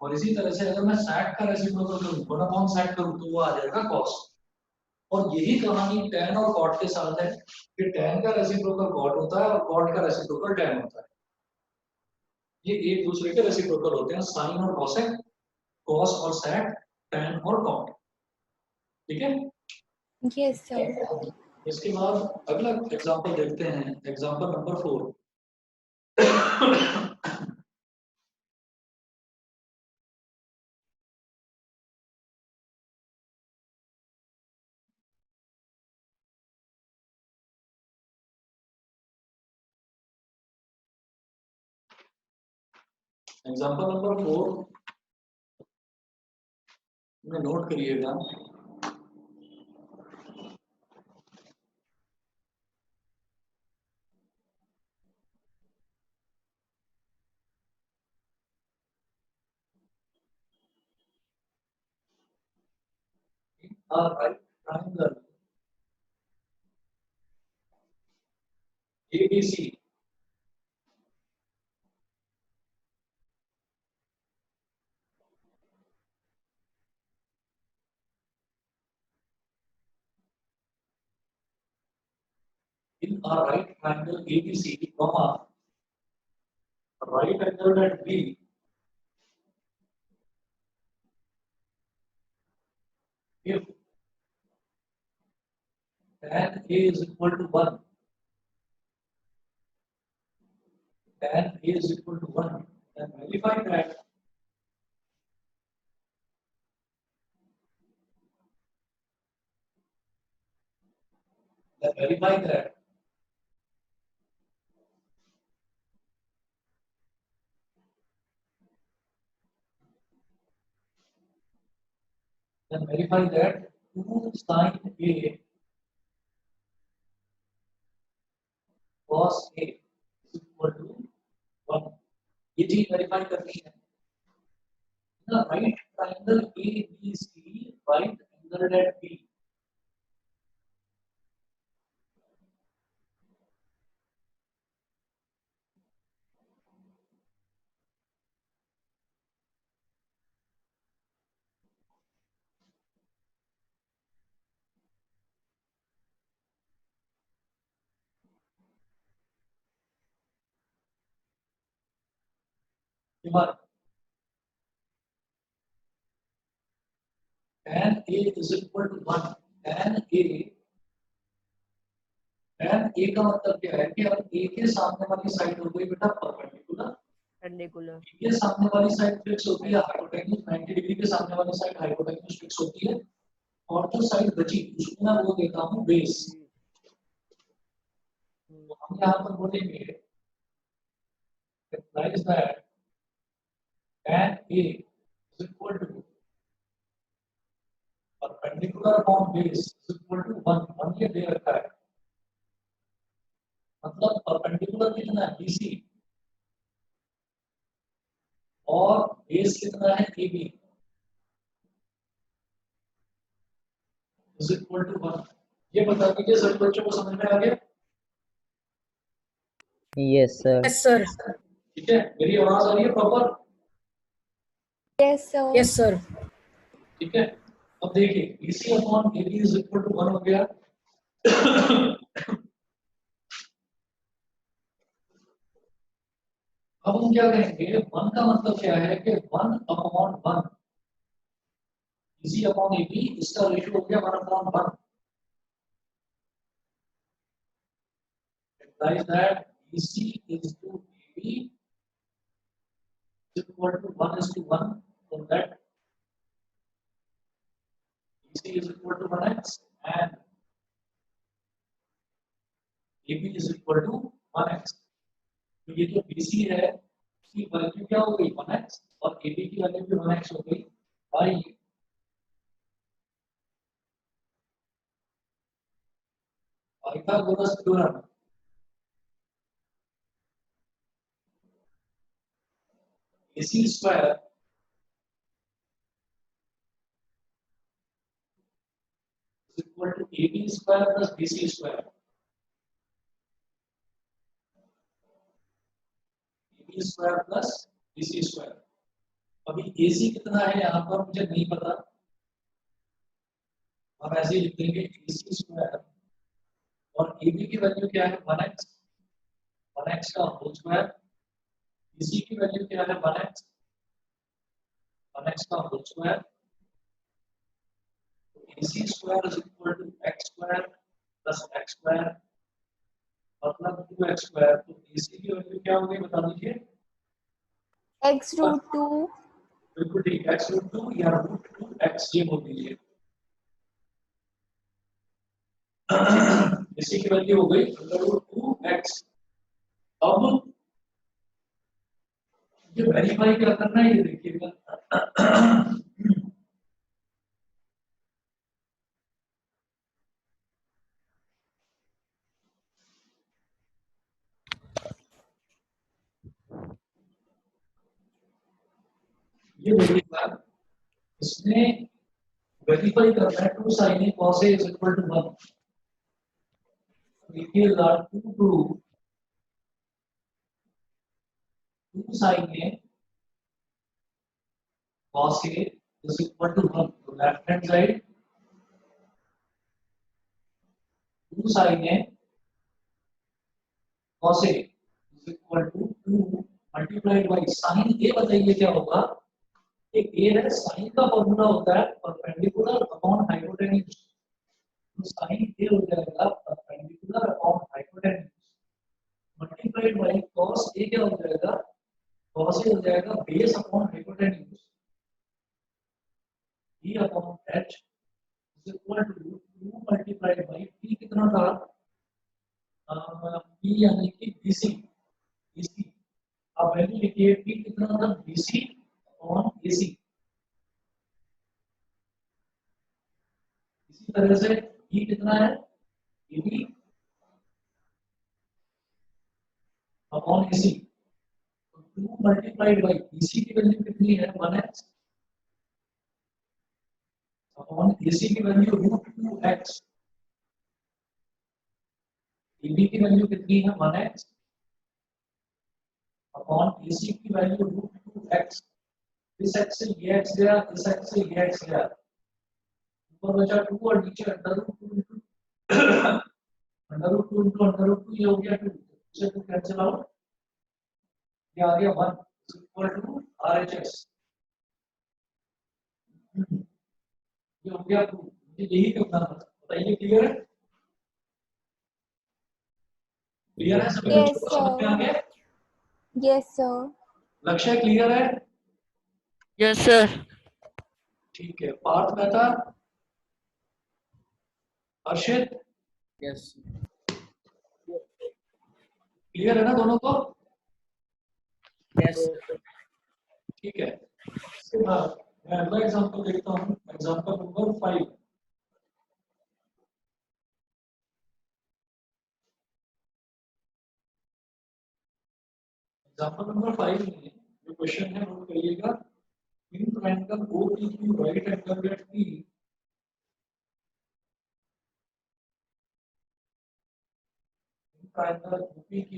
और इसी तरह से अगर मैं sec का रेसिप्रोकल करूं 1 अपॉन sec करूं तो वो आ जाएगा cos। और यही कहानी tan और cot के साथ है कि tan का रेसिप्रोकल cot होता है और cot का रेसिप्रोकल tan होता है। ये एक दूसरे के रेसिप्रोकल होते हैं, sin और cosec, cos और sec, tan और cot। ठीक है? Yes sir. इसके बाद अगला एग्जांपल देखते हैं, एग्जांपल नंबर 4। एग्जांपल नंबर 4 में नोट करिएगा। right triangle ABC in a right triangle ABC, comma right angle at B if tan A is equal to 1, tan A is equal to 1, then verify that verify that 2 sin A cos A is equal to 1. ये चीज verify करनी है ना. Right triangle ABC, right angle at B. tan A is equal to 1. tan A का मतलब क्या है कि अब A के सामने वाली साइड हो गई बेटा परपेंडिकुलर, perpendicular. B के सामने वाली साइड फिक्स होती है हाइपोटेन्यूज, 90 डिग्री के सामने वाली साइड हाइपोटेन्यूज फिक्स होती है, और जो साइड बची उसको मैं वो देता हूँ बेस. तो हम यहाँ पर बोलेंगे implies that tan A is equal to perpendicular upon base is equal to 1. 1 ये दे रखा है, मतलब परपेंडिकुलर कितना है BC और बेस कितना है AB is equal to 1. ये बता दीजिए सभी बच्चों को समझ में आ गया? Yes sir. Yes, sir. ठीक है, मेरी आवाज आ रही है proper? Yes, sir. Yes, sir. ठीक है, अब देखिए BC upon AB is equal to 1 हो गया. अब हम क्या करेंगे, 1 का मतलब क्या है कि 1 अपॉन 1 BC अपॉन AB, इसका रेशियो हो गया 1 upon 1. implies that BC is to AB is equal to 1:1, so that BC is equal to 1x and AB is equal to 1x. तो ये जो BC है उसकी वैल्यू क्या हो गई 1x और AB की वैल्यू भी 1x हो गई. By Pythagoras theorem. AC square is equal to AB square plus BC square. AB square plus BC square. अभी AC कितना है यहाँ पर मुझे नहीं पता, हम ऐसे ही लिख देंगे AC स्क्वायर और AB की वैल्यू क्या है 1x, 1x का होल स्क्वायर. BC की वैल्यू क्या है 1x, 1x का whole square. AC square is equal to x square plus x square मतलब 2x square. तो AC की वैल्यू क्या होगी बता दीजिए? X root 2. बिल्कुल ठीक, x रूट 2 या रूट 2x ये बोल दीजिए. इसी की वैल्यू हो गई रूट 2x. अब ये वेरीफाई क्या करना है ये देखिएगा. ये देखिएगा, इसमें वेरीफाई करना है 2 sin A cos A is equal to 1. देखिएगा 2 sin A cos A is equal to 1. तो left hand side 2 sin A cos A is equal to 2 multiplied by sin A. बताइए क्या होगा एक ए है, साइन का फॉर्मूला होता है परपेंडिकुलर अपॉन हाइपोटेन्यूज, तो साइन ए हो जाएगा perpendicular upon hypotenuse multiplied by cos A, क्या हो जाएगा, cos ए हो जाएगा बेस अपॉन हाइपोटेन्यूज b अपॉन h is equal to 2 multiplied by p, कितना था p यानी कि bc, bc अब वैल्यू लिखिए p कितना था, bc अपॉन ac। इसी तरह से e कितना है, ab अपॉन ac, तो 2 मल्टीप्लाइड बाय bc की वैल्यू कितनी है, 1x अपॉन ac की वैल्यू √2x, ab की वैल्यू कितनी है, 1x अपॉन ac की वैल्यू √2x। इस x से ये x गया, इस x से ये x गया, ऊपर बचा 2 और नीचे √2 into √2 ये हो गया 2, इसे तो कैंसिल आउट, ये आ गया 1 इज इक्वल टू RHS, ये हो गया 2, यही करना था, बताइए क्लियर है, क्लियर है सभी Yes, बच्चों को, समझ में आ गया, Yes, sir. लक्ष्य क्लियर है, यस सर। ठीक है, पार्थ मेहता, अर्शित, यस क्लियर है ना दोनों को, यस ठीक है। इसके बाद मैं अगला एग्जांपल देखता हूँ, एग्जांपल नंबर 5। एग्जांपल नंबर 5 में जो क्वेश्चन है नोट करिएगा, in triangle OPQ right angle at P triangle OPQ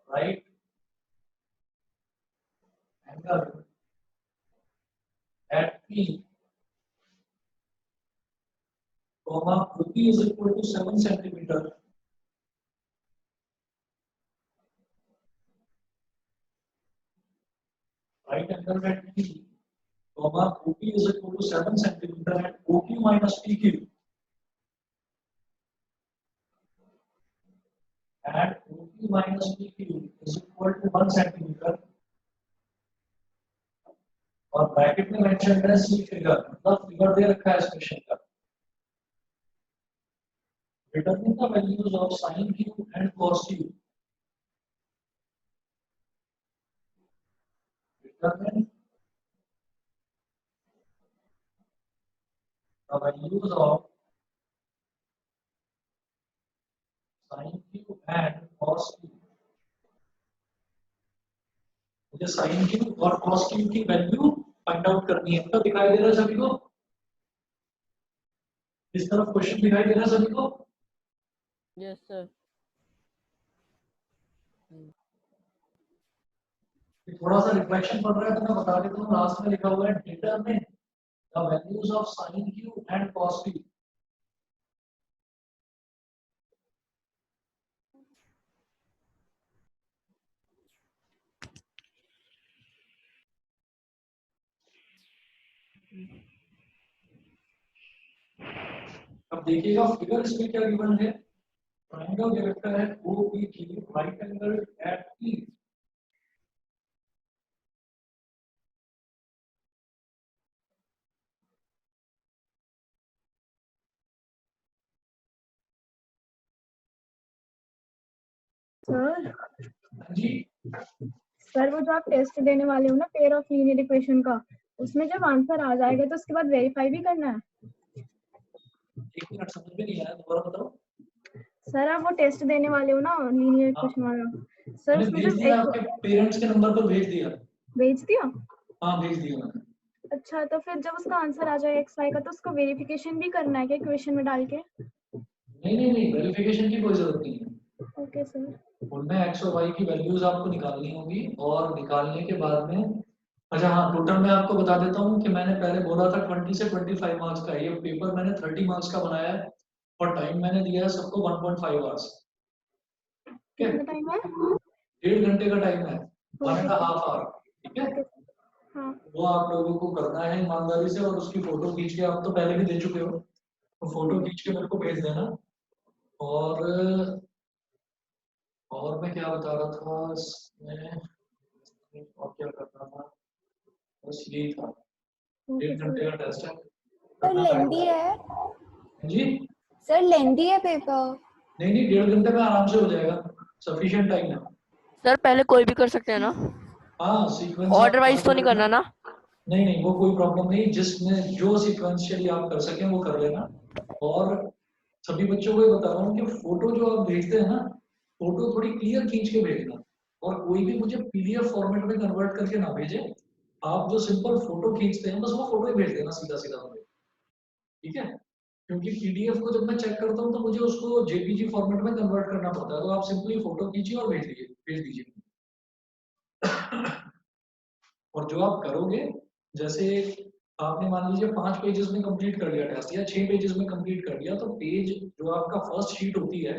right angle at P, comma OP is equal to 7 centimeter, right angle at P, comma OP is equal to 7 centimeter at OQ minus PQ, and OQ minus PQ is equal to 1 centimeter, और bracket में mention है सी figure, मतलब figure दे रखा है इस question का, determine the values of sin q and cos q, determine the values of sin q and cos q, मुझे sin q और cos q की वैल्यू फाइंड आउट करनी है, तो दिखाई दे रहा है सभी को, इस तरफ क्वेश्चन दिखाई दे रहा है सभी को, यस सर। थोड़ा सा रिफ्लेक्शन पड़ रहा है तो मैं बता देता हूँ, लास्ट में लिखा हुआ है determine the values of sin q and cos q, अब देखिएगा फिगर इसमें क्या गिवन है, ट्रायंगल दे रखा है OPQ right angle at P, sir ji sir वो जो आप टेस्ट देने वाले हो ना पेयर ऑफ लीनियर इक्वेशन का, उसमें जब आंसर आ जाएगा तो उसके बाद वेरीफाई भी करना है। एक मिनट समझ में नहीं आया, दोबारा बताओ। सर आप वो टेस्ट देने वाले हो ना लीनियर इक्वेशन वाला, सर मैंने उसमें भेज जब दिया, आपके पेरेंट्स के नंबर पर भेज दिया, भेज दिया। हाँ भेज दिया मैंने। अच्छा तो फिर जब उसका आंसर आ जाएगा एक्स वाई का तो उसको वेरिफिकेशन भी करना है क्या इक्वेशन में डाल के? नहीं, वेरिफिकेशन की कोई जरूरत नहीं है, ओके सर। उनमें एक्स और वाई की वैल्यूज आपको निकालनी होगी, और निकालने के बाद में, अच्छा हाँ, टोटल मैं आपको बता देता हूँ कि मैंने पहले बोला था 20 से 25 मार्क्स का, ये पेपर मैंने 30 मार्क्स का बनाया है, और टाइम मैंने दिया है सबको 1.5 आवर्स, ठीक है, कितना टाइम है? 1.5 घंटे का टाइम है, 1.5 आवर, ठीक है। हाँ वो आप लोगों को करना है ईमानदारी से, और उसकी फोटो खींच के, आप तो पहले भी दे चुके हो, तो फोटो खींच के मेरे को भेज देना। और मैं क्या बता रहा था इसमें, और क्या करना था, बस यही था। ओके 1.5 घंटे सर। का टेस्ट है। सर करना लेंदी टाइम है, जी? सर लेंदी है पेपर। नहीं नहीं, 1.5 घंटे में आराम से हो जाएगा, सफिशिएंट टाइम है। सर पहले कोई भी कर सकते हैं ना, हाँ, सीक्वेंस आप ऑर्डर वाइज तो फॉलो नहीं करना। करना ना? नहीं नहीं, वो कोई प्रॉब्लम नहीं, जिसमें जो सीक्वेंशियली आप कर सकें वो कर लेना। और सभी बच्चों को ये बता रहा हूँ कि फोटो जो आप भेजते हैं ना, फोटो थोड़ी क्लियर खींच के भेजना, और कोई भी मुझे पीडीएफ फॉर्मेट में कन्वर्ट करके ना भेजे। आप जो सिंपल फोटो खींचते हैं बस वो फोटो ही भेज देना सीधा सीधा मुझे, ठीक है? क्योंकि पीडीएफ को जब मैं चेक करता हूँ तो मुझे उसको जेपीजी फॉर्मेट में कन्वर्ट करना पड़ता है, तो आप सिंपली फोटो खींचिए और भेज दीजिए। और जो आप करोगे, जैसे आपने मान लीजिए 5 पेजेस में कंप्लीट कर लिया टेस्ट, या 6 पेजेस में कंप्लीट कर लिया, तो पेज जो आपका फर्स्ट शीट होती है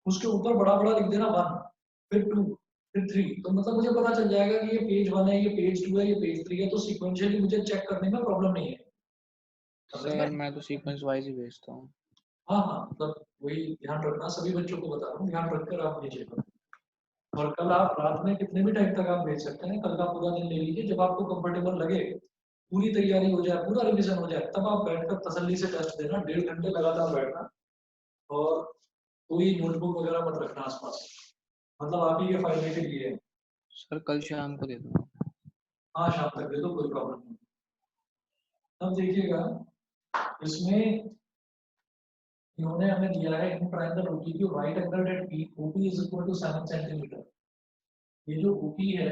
उसके ऊपर बड़ा बड़ा लिख देना 1, फिर 2, फिर 3, तो मतलब मुझे पता चल जाएगा कि ये पेज 1 है, ये पेज 2 है, ये पेज 3 है, तो सिक्वेंशियली मुझे चेक करने में प्रॉब्लम नहीं है। समझ सर गए? मैं तो सीक्वेंस वाइज ही भेजता हूँ। हाँ हाँ, मतलब वही ध्यान रखना, सभी बच्चों को बता रहा हूँ, ध्यान रखकर आप भेजिएगा। और कल आप रात में कितने भी टाइम तक आप भेज सकते हैं, कल का पूरा दिन ले लीजिए, जब आपको कंफर्टेबल लगे, पूरी तैयारी हो जाए, पूरा रिवीजन हो जाए, तब आप बैठकर तसल्ली से टेस्ट देना। 1.5 घंटे लगातार बैठना, और कोई नोटबुक वगैरह मत रखना आसपास, मतलब आप ही के फायदे के लिए है। सर कल शाम को दे दूँगा। हाँ, शाम तक दे दो, कोई प्रॉब्लम नहीं। अब देखिएगा, इसमें इन्होंने हमें दिया है इन ट्रायंगल ओपी की right angle at P, OP is equal to 7 centimetre. ये जो ओपी है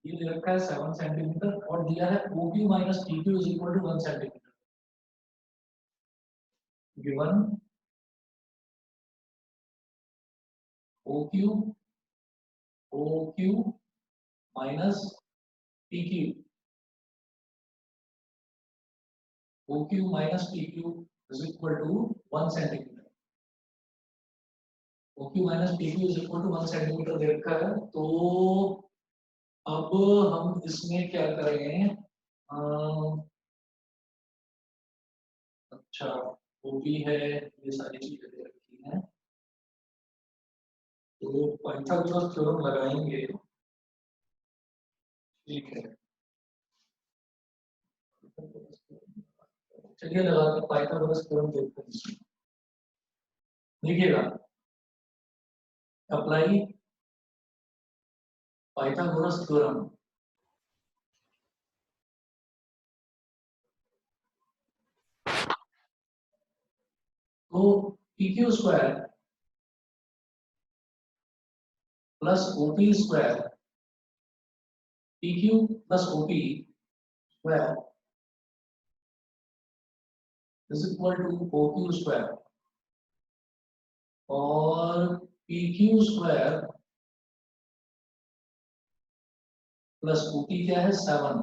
ये दे रखा है 7 सेंटीमीटर, और दिया है OQ minus PQ is equal to 1 centimetre. Given OQ minus PQ, OQ minus PQ is equal to 1 centimetre. OQ minus PQ is equal to 1 centimetre दे रखा है, तो अब हम इसमें क्या करेंगे? अच्छा, वो भी है, ये सारी चीजें दे रखी हैं, तो पाइथागोरस थ्योरम लगाएंगे, ठीक है? चलिए लगा के पाइथागोरस थ्योरम देखते हैं। देखिएगा, अप्लाई पाइथागोरस थ्योरम। तो PQ square plus OP square, PQ plus OP square is equal to OQ square, और PQ स्क्वायर प्लस OP क्या है 7,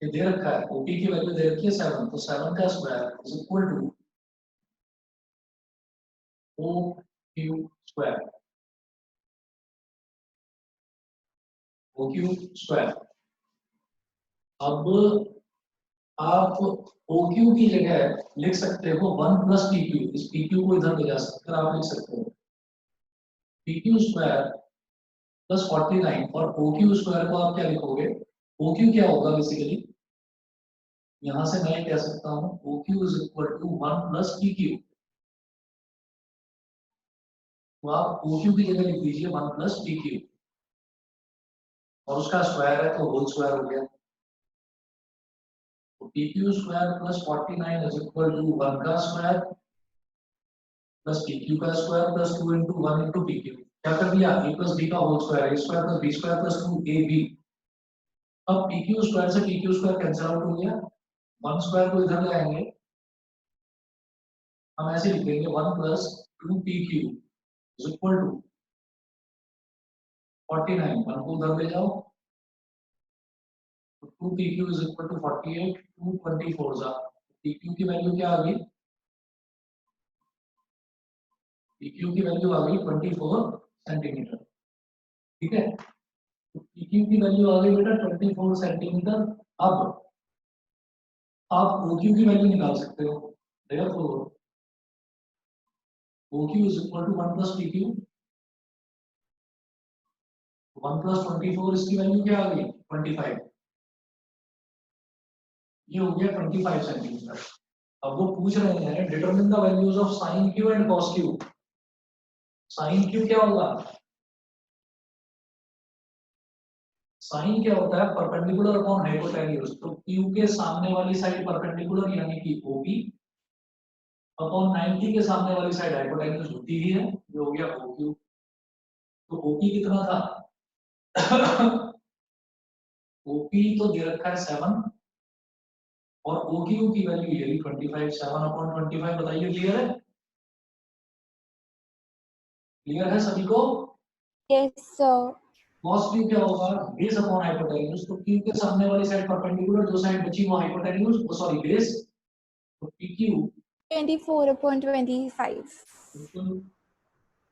ये दे रखा है, OP की वैल्यू दे रखी है 7, तो 7 का square is equal to OQ square, OQ square. अब आप OQ की जगह लिख सकते हो 1 प्लस PQ, इस PQ को इधर ले जा सकते हैं, आप लिख सकते हो PQ स्क्वायर प्लस 49, और OQ स्क्वायर को आप क्या लिखोगे? OQ क्या होगा बेसिकली, यहां से मैं कह सकता हूं OQ is equal to 1 plus PQ, तो आप OQ की जगह लिख दीजिए 1 प्लस PQ, और उसका स्क्वायर है तो होल स्क्वायर हो गया, तो PQ square plus 49 is equal to 1 का स्क्वायर प्लस PQ का square plus 2 into 1 into PQ। क्या कर दिया? A प्लस B का whole square, A square plus B square plus 2AB। अब PQ स्क्वायर से PQ स्क्वायर कैंसिल आउट हो गया, 1 स्क्वायर को इधर ले आएंगे, हम ऐसे लिख देंगे 1 plus 2PQ is equal to 49, 1 को उधर ले जाओ, तो 2PQ इज इक्वल टू 48, 224 जा, PQ की वैल्यू क्या आ गई? PQ की वैल्यू आ गई 24 सेंटीमीटर, ठीक है? PQ की वैल्यू आ गई बेटा 24 सेंटीमीटर। अब आप OQ की वैल्यू निकाल सकते हो। therefore OQ is equal to 1 plus PQ। 1 plus 24 इसकी वैल्यू क्या आ गई 25। ये हो गया 25 सेंटीमीटर। अब वो पूछ रहे हैं determine the values of sine Q and cos Q. Sine Q क्या होगा? साइन क्या होता है? Perpendicular upon hypotenuse. तो क्यू के सामने वाली साइड परपेंडिकुलर यानी कि OP अपॉन 90 के सामने वाली साइड हाइपोटेन्यूज होती ही है, ये हो गया OQ। तो OP कितना था? OP तो दे रखा है 7 और OQ की वैल्यू यही 25। 7 अपॉन 25 बताइए क्लियर है? क्लियर है सभी को? Yes sir. cos क्यू क्या होगा? Base upon hypotenuse. तो क्यू के सामने वाली साइड परपेंडिकुलर, जो साइड बची वो हाइपोटेन्यूज, वो सॉरी बेस। तो PQ 24/25। बिल्कुल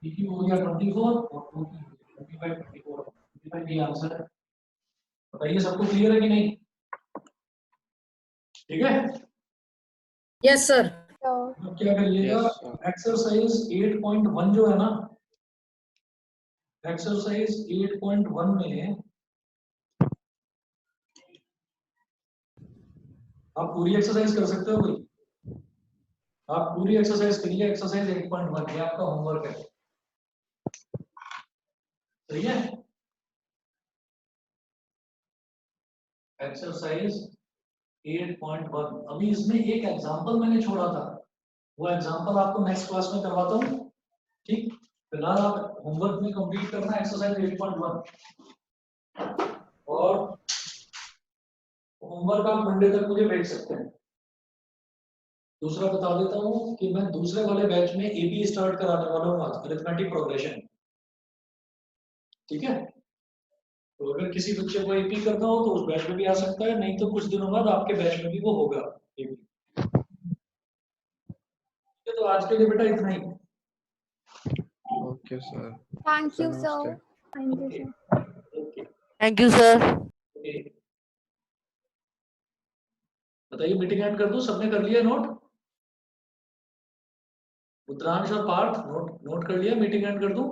PQ हो गया 24 और OQ 25 ये आंसर है। बताइए सबको क्लियर है कि नहीं? ठीक है। Yes sir. अब क्या करिएगा, Yes, sir. एक्सरसाइज 8.1 जो है ना, एक्सरसाइज 8.1 में आप पूरी एक्सरसाइज कर सकते हो भाई। आप पूरी एक्सरसाइज करिए। एक्सरसाइज 8.1 ये आपका होमवर्क है, सही है। एक्सरसाइज 8.1। अभी इसमें एक एग्जांपल मैंने छोड़ा था, वो एग्जांपल आपको नेक्स्ट क्लास में करवाता हूँ, ठीक। फिलहाल आप होमवर्क में कंप्लीट करना एक्सरसाइज 8.1 और होमवर्क आप मंडे तक मुझे भेज सकते हैं। दूसरा बता देता हूँ कि मैं दूसरे वाले बैच में AP स्टार्ट कराने वाला हूँ आज, अरिथमेटिक प्रोग्रेशन, ठीक है। तो अगर किसी बच्चे को AP करना हो तो उस बैच में भी आ सकता है, नहीं तो कुछ दिनों बाद आपके बैच में भी वो होगा AP। तो आज के लिए बेटा इतना ही। Okay, sir. Thank Sir, you namaste. Sir. Thank you sir. Okay thank you sir. Okay, बताइए मीटिंग एंड कर दूं? सबने कर लिया नोट? उत्तरांश और पार्थ नोट कर लिया? मीटिंग एंड कर दूं?